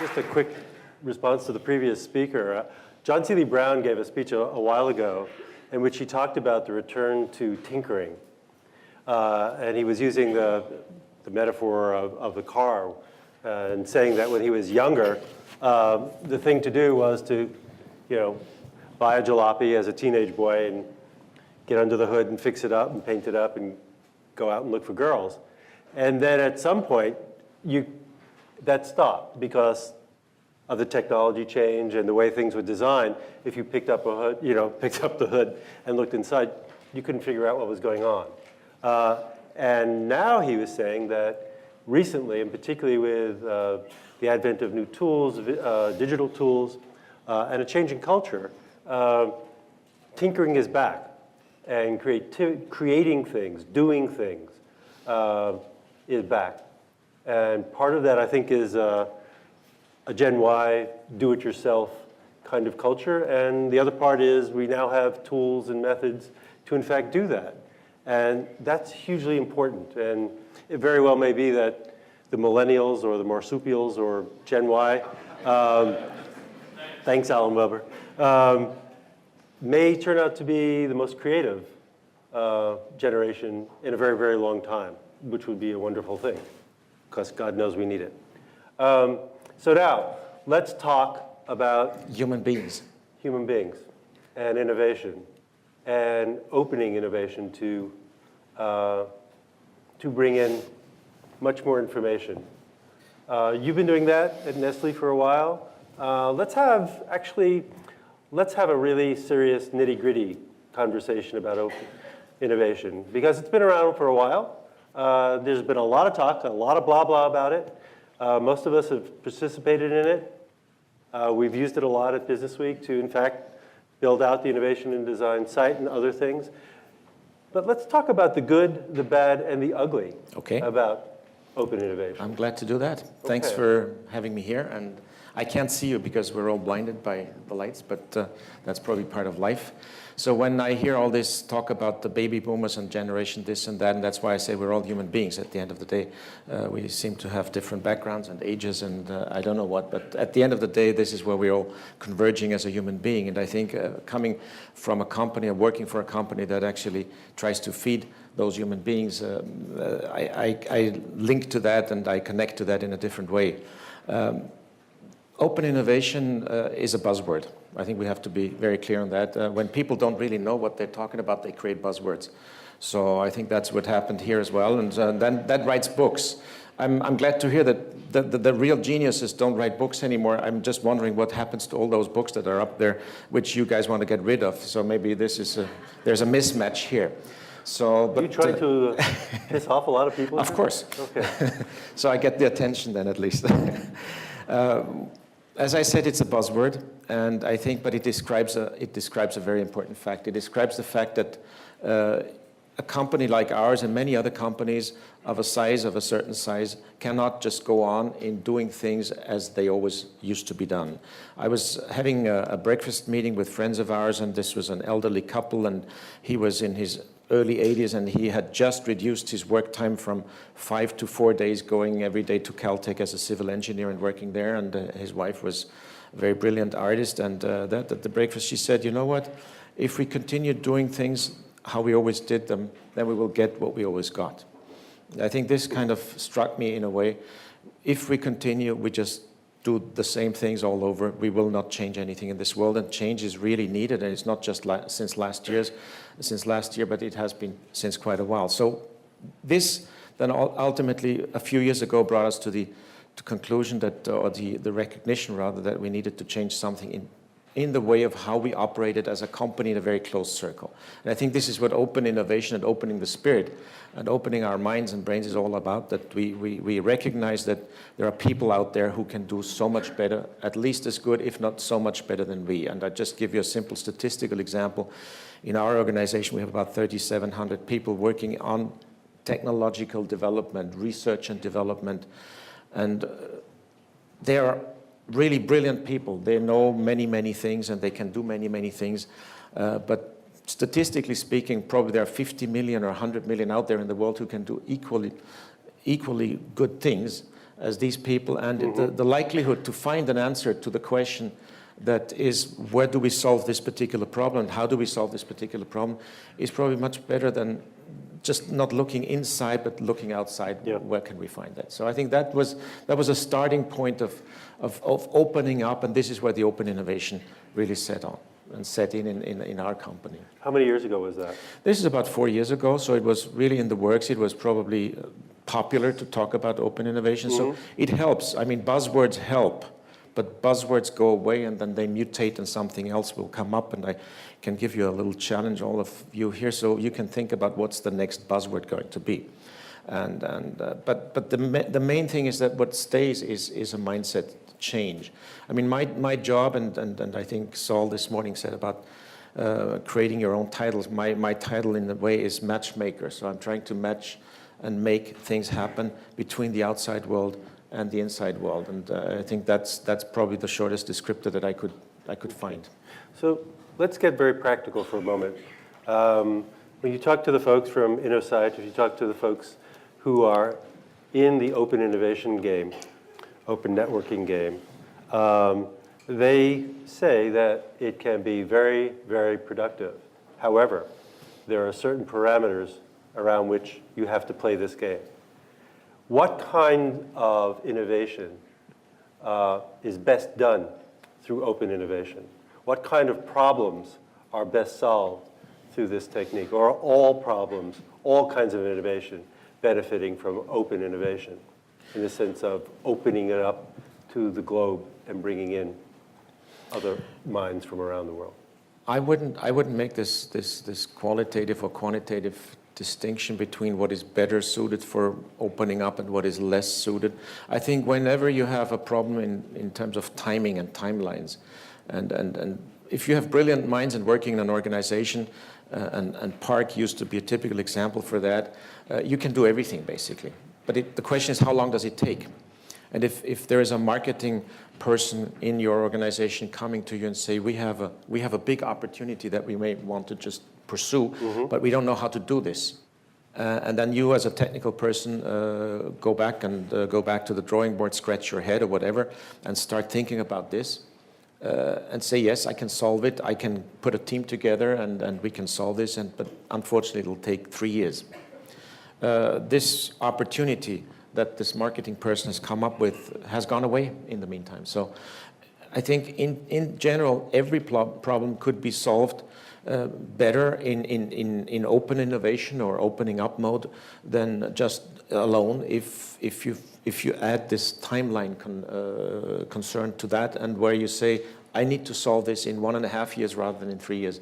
Just a quick response to the previous speaker. John Seely Brown gave a speech a while ago in which he talked about the return to tinkering. And he was using the metaphor of the car and saying that when he was younger, the thing to do was to, buy a jalopy as a teenage boy and get under the hood and fix it up and paint it up and go out and look for girls. And then at some point, that stopped because of the technology change and the way things were designed. If you picked up a hood, picked up the hood and looked inside, you couldn't figure out what was going on. And now he was saying that recently, and particularly with the advent of new tools, digital tools, and a change in culture, tinkering is back. And creating things, doing things is back. And part of that, I think, is a Gen Y, do-it-yourself kind of culture. And the other part is we now have tools and methods to, in fact, do that. And that's hugely important. And it very well may be that the millennials or the marsupials or Gen Y, thanks, Alan Weber, may turn out to be the most creative generation in a very, very long time, which would be a wonderful thing, because God knows we need it. So now, let's talk about human beings and innovation and opening innovation to bring in much more information. You've been doing that at Nestlé for a while. Let's have a really serious nitty-gritty conversation about open innovation, because it's been around for a while. There's been a lot of talk, a lot of blah blah about it. Most of us have participated in it. We've used it a lot at Business Week to, in fact, build out the innovation and design site and other things. But let's talk about the good, the bad, and the ugly about open innovation. I'm glad to do that. Thanks for having me here. And I can't see you because we're all blinded by the lights, but that's probably part of life. So when I hear all this talk about the baby boomers and generation this and that, and that's why I say we're all human beings at the end of the day. We seem to have different backgrounds and ages and I don't know what, but at the end of the day, this is where we're all converging as a human being. And I think coming from a company or working for a company that actually tries to feed those human beings, I link to that and I connect to that in a different way. Open innovation is a buzzword. I think we have to be very clear on that. When people don't really know what they're talking about, they create buzzwords. So I think that's what happened here as well. And then that writes books. I'm glad to hear that the real geniuses don't write books anymore. I'm just wondering what happens to all those books that are up there, which you guys want to get rid of. So maybe this is there's a mismatch here. So, but, are you trying to piss off a lot of people? Of course. Okay. So I get the attention then, at least. As I said, it's a buzzword, and I think, but it describes a very important fact. It describes the fact that a company like ours and many other companies of a certain size, cannot just go on in doing things as they always used to be done. I was having a breakfast meeting with friends of ours, and this was an elderly couple, and he was in his early 80s, and he had just reduced his work time from 5 to 4 days, going every day to Caltech as a civil engineer and working there. And his wife was a very brilliant artist. And at the breakfast, she said, you know what? If we continue doing things how we always did them, then we will get what we always got. I think this kind of struck me in a way. If we continue, we just do the same things all over, we will not change anything in this world, and change is really needed, and it's not just since last year, but it has been since quite a while. So this then ultimately, a few years ago, brought us to the conclusion that, or the recognition rather, that we needed to change something in the way of how we operated as a company in a very close circle. And I think this is what open innovation and opening the spirit and opening our minds and brains is all about, that we recognize that there are people out there who can do so much better, at least as good, if not so much better than we. And I'll just give you a simple statistical example. In our organization, we have about 3,700 people working on technological development, research and development. And they are really brilliant people. They know many, many things, and they can do many, many things. But statistically speaking, probably there are 50 million or 100 million out there in the world who can do equally good things. as these people, and the likelihood to find an answer to the question that is, where do we solve this particular problem, and how do we solve this particular problem, is probably much better than just not looking inside, but looking outside. Yeah. Where can we find that? So I think that was a starting point of opening up, and this is where the open innovation really set in our company. How many years ago was that? This is about 4 years ago, so it was really in the works. It was probably popular to talk about open innovation, so it helps. I mean, buzzwords help, but buzzwords go away and then they mutate and something else will come up, and I can give you a little challenge, all of you here, so you can think about what's the next buzzword going to be. But the main thing is that what stays is a mindset change. I mean, my job, and I think Saul this morning said about creating your own titles. My title in a way is matchmaker, so I'm trying to match and make things happen between the outside world and the inside world, and I think that's probably the shortest descriptor that I could find. So let's get very practical for a moment. When you talk to the folks from InnoSight, if you talk to the folks who are in the open innovation game, open networking game, they say that it can be very, very productive. However, there are certain parameters around which you have to play this game. What kind of innovation is best done through open innovation? What kind of problems are best solved through this technique? Or are all problems, all kinds of innovation, benefiting from open innovation in the sense of opening it up to the globe and bringing in other minds from around the world? I wouldn't make this qualitative or quantitative distinction between what is better suited for opening up and what is less suited. I think whenever you have a problem in terms of timing and timelines, and if you have brilliant minds and working in an organization, and Park used to be a typical example for that, you can do everything basically. But the question is, how long does it take? And if there is a marketing person in your organization coming to you and say, we have a big opportunity that we may want to just pursue, but we don't know how to do this. And then you as a technical person go back to the drawing board, scratch your head or whatever, and start thinking about this. And say, yes, I can solve it. I can put a team together and we can solve this. But unfortunately, it'll take 3 years. This opportunity that this marketing person has come up with has gone away in the meantime. So I think in general, every problem could be solved better in open innovation or opening up mode than just alone if you add this timeline concern to that, and where you say, I need to solve this in 1.5 years rather than in 3 years,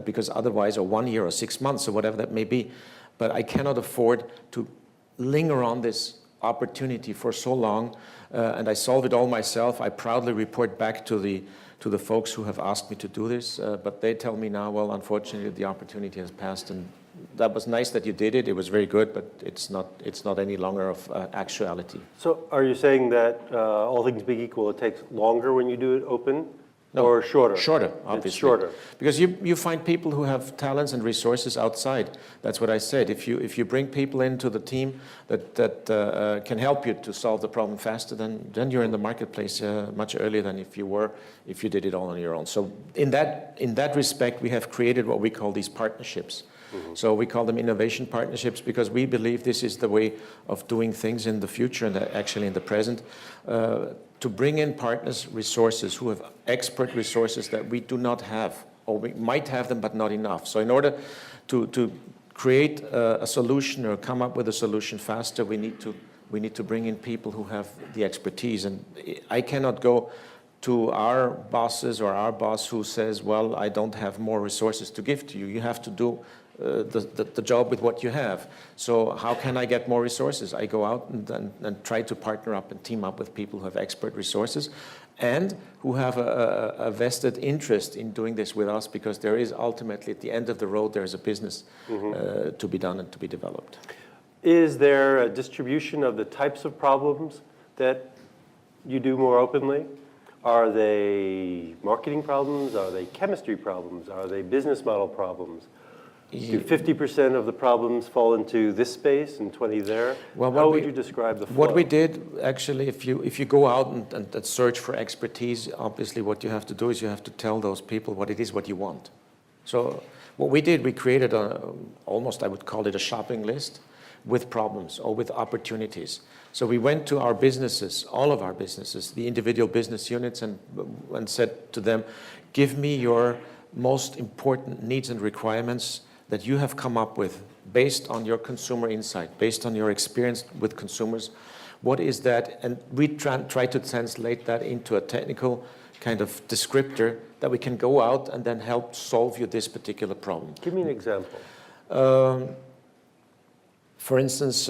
because otherwise, or 1 year or 6 months or whatever that may be, but I cannot afford to linger on this opportunity for so long, and I solve it all myself. I proudly report back to the folks who have asked me to do this, but they tell me now, well, unfortunately, the opportunity has passed, and that was nice that you did it. It was very good, but it's not any longer of actuality. So are you saying that all things being equal, it takes longer when you do it open? No, or shorter? Shorter, obviously. It's shorter. Because you find people who have talents and resources outside. That's what I said. If you bring people into the team that can help you to solve the problem faster, then you're in the marketplace much earlier than if you did it all on your own. So in that respect, we have created what we call these partnerships. So we call them innovation partnerships because we believe this is the way of doing things in the future and actually in the present. To bring in partners, resources who have expert resources that we do not have, or we might have them but not enough. So in order to create a solution or come up with a solution faster, we need to bring in people who have the expertise. And I cannot go to our bosses or our boss who says, well, I don't have more resources to give to you. You have to do the job with what you have. So how can I get more resources? I go out and try to partner up and team up with people who have expert resources and who have a vested interest in doing this with us, because there is ultimately, at the end of the road, there's a business to be done and to be developed. Is there a distribution of the types of problems that you do more openly? Are they marketing problems? Are they chemistry problems? Are they business model problems? Do 50% of the problems fall into this space and 20 there? Well, How would you describe the flow? What we did, actually, if you go out and search for expertise, obviously what you have to do is you have to tell those people what it is what you want. So what we did, we created almost, I would call it a shopping list with problems or with opportunities. So we went to our businesses, all of our businesses, the individual business units, and said to them, give me your most important needs and requirements that you have come up with based on your consumer insight, based on your experience with consumers. What is that? And we try to translate that into a technical kind of descriptor that we can go out and then help solve you this particular problem. Give me an example. For instance,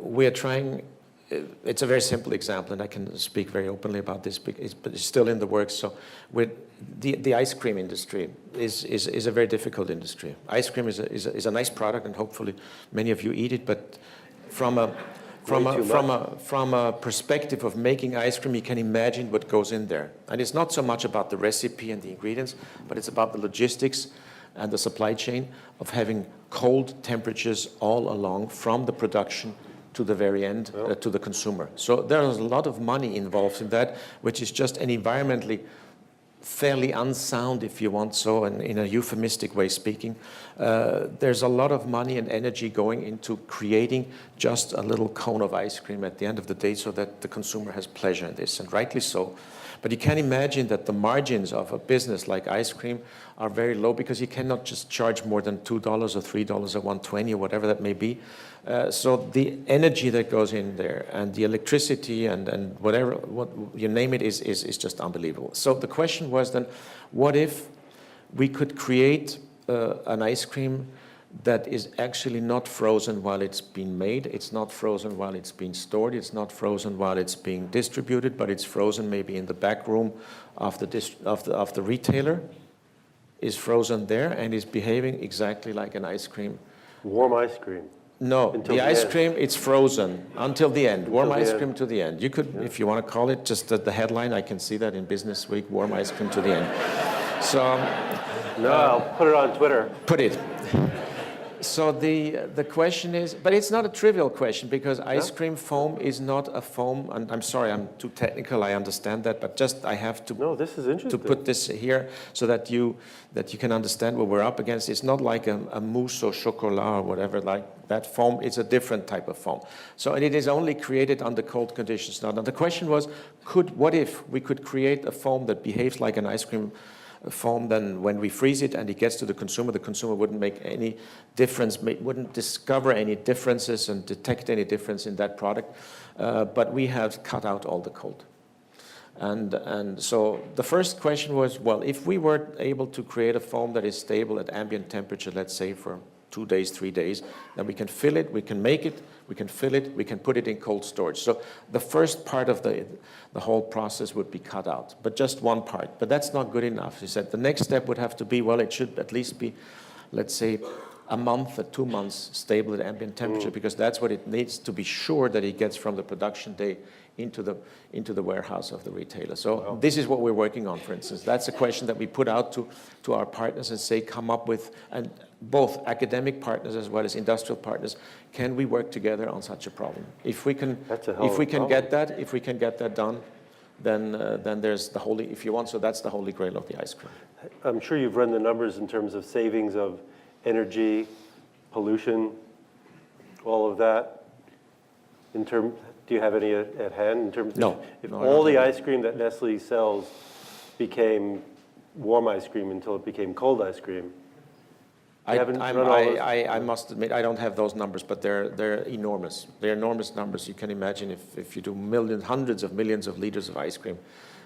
we are trying, it's a very simple example, and I can speak very openly about this, but it's still in the works. So the ice cream industry is a very difficult industry. Ice cream is a nice product, and hopefully many of you eat it, but from a perspective of making ice cream, you can imagine what goes in there. And it's not so much about the recipe and the ingredients, but it's about the logistics and the supply chain of having cold temperatures all along from the production to the very end, to the consumer. So there's a lot of money involved in that, which is just an environmentally fairly unsound, if you want so, and in a euphemistic way speaking. There's a lot of money and energy going into creating just a little cone of ice cream at the end of the day so that the consumer has pleasure in this, and rightly so. But you can imagine that the margins of a business like ice cream are very low because you cannot just charge more than $2 or $3 or $1.20 or whatever that may be. So the energy that goes in there and the electricity and whatever, what you name it, is just unbelievable. So the question was then, what if we could create an ice cream that is actually not frozen while it's being made, it's not frozen while it's being stored, it's not frozen while it's being distributed, but it's frozen maybe in the back room of the retailer, is frozen there and is behaving exactly like an ice cream. Warm ice cream. No, the ice cream, it's frozen until the end. Warm ice cream to the end. You could, if you want to call it, just the headline, I can see that in Business Week, warm ice cream to the end. So, no, I'll put it on Twitter. Put it. So the question is, but it's not a trivial question because ice cream foam is not a foam, and I'm sorry, I'm too technical, I understand that, but just I have to, this is interesting, to put this here so that you can understand what we're up against. It's not like a mousse or chocolat or whatever like that foam. It's a different type of foam. So and it is only created under cold conditions. Now the question was, what if we could create a foam that behaves like an ice cream foam, then when we freeze it and it gets to the consumer wouldn't make any difference, wouldn't discover any differences and detect any difference in that product. But we have cut out all the cold. And so the first question was, well, if we were able to create a foam that is stable at ambient temperature, let's say for 2 days, 3 days, then we can fill it, we can make it, we can fill it, we can put it in cold storage. So the first part of the whole process would be cut out, but just one part. But that's not good enough. He said the next step would have to be, well, it should at least be, let's say, a month or 2 months stable at ambient temperature, because that's what it needs to be sure that it gets from the production day into the warehouse of the retailer. So this is what we're working on, for instance. That's a question that we put out to our partners and say, come up with, and both academic partners as well as industrial partners, can we work together on such a problem? If we can get that done, then there's the holy, if you want, so that's the holy grail of the ice cream. I'm sure you've run the numbers in terms of savings of energy, pollution, all of that. Do you have any at hand in terms of if all the ice cream that Nestlé sells became warm ice cream until it became cold ice cream? I must admit, I don't have those numbers, but they're enormous. They're enormous numbers. You can imagine if you do hundreds of millions of liters of ice cream,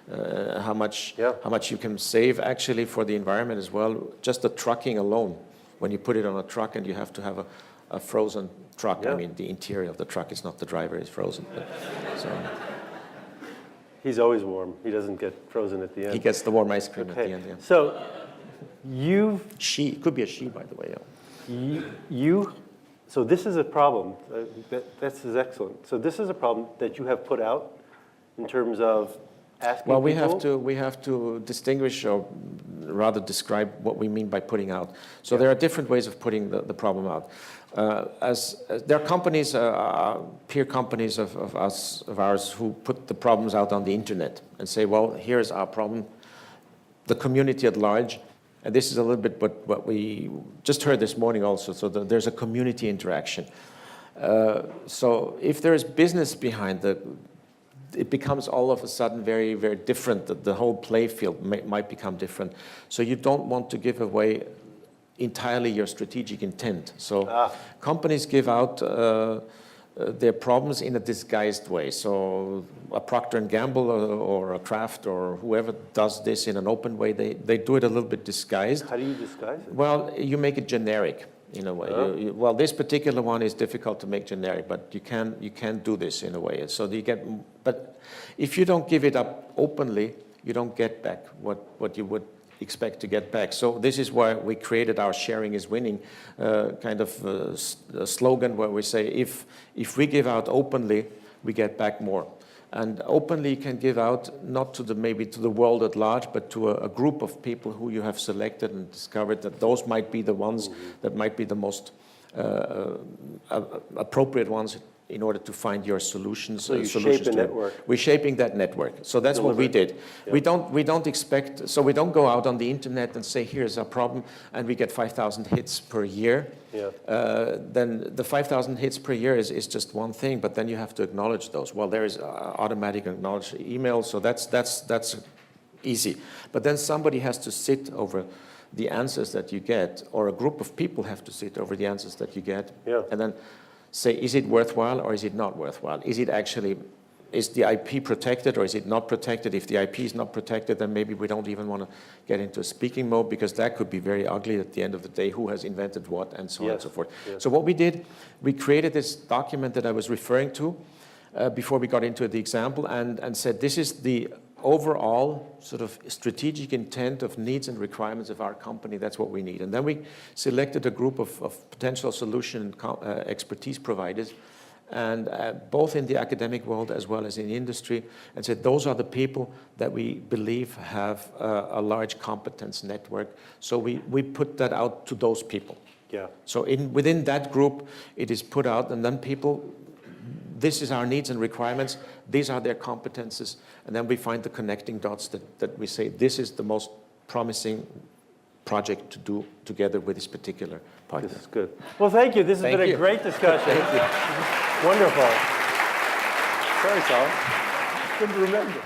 how much you can save actually for the environment as well. Just the trucking alone, when you put it on a truck and you have to have a frozen truck. I mean, the interior of the truck is not the driver, is frozen. So. He's always warm. He doesn't get frozen at the end. He gets the warm ice cream at the end, yeah. So it could be a she, by the way, yeah. So this is a problem. This is excellent. So this is a problem that you have put out in terms of asking Well, people? we have to distinguish, or rather describe what we mean by putting out. So there are different ways of putting the problem out. There are companies, peer companies of ours, who put the problems out on the internet and say, well, here's our problem. The community at large, and this is a little bit what we just heard this morning also. So there's a community interaction. So if there is business behind it becomes all of a sudden very, very different. The whole play field might become different. So you don't want to give away entirely your strategic intent. So companies give out their problems in a disguised way. So a Procter & Gamble or a Kraft or whoever does this in an open way, they do it a little bit disguised. How do you disguise it? Well, you make it generic. In a way, well, this particular one is difficult to make generic, but you can do this in a way. So but if you don't give it up openly, you don't get back what you would expect to get back. So this is why we created our sharing is winning kind of a slogan, where we say if we give out openly, we get back more. And openly you can give out not to maybe to the world at large, but to a group of people who you have selected and discovered that those might be the ones that might be the most appropriate ones in order to find your solutions. So you shape a network. We're shaping that network. So that's what we did. Yeah. We don't expect, so we don't go out on the internet and say, here's our problem, and we get 5,000 hits per year. Yeah. Then the 5,000 hits per year is just one thing, but then you have to acknowledge those. Well, there is automatic acknowledge email, so that's easy. But then somebody has to sit over the answers that you get, or a group of people have to sit over the answers that you get, and then say, is it worthwhile or is it not worthwhile? Is the IP protected or is it not protected? If the IP is not protected, then maybe we don't even want to get into a speaking mode, because that could be very ugly at the end of the day, who has invented what, and so on and so forth. Yes. So what we did, we created this document that I was referring to before we got into the example, and said, this is the overall sort of strategic intent of needs and requirements of our company. That's what we need. And then we selected a group of potential solution expertise providers, and both in the academic world as well as in industry, and said those are the people that we believe have a large competence network. So we put that out to those people. Yeah. So within that group, it is put out, and then people, this is our needs and requirements, these are their competences, and then we find the connecting dots that we say, this is the most promising project to do together with this particular partner. This is good. Well, thank you. This has been a great discussion. Thank you. Wonderful. Sorry, Sal. Couldn't remember.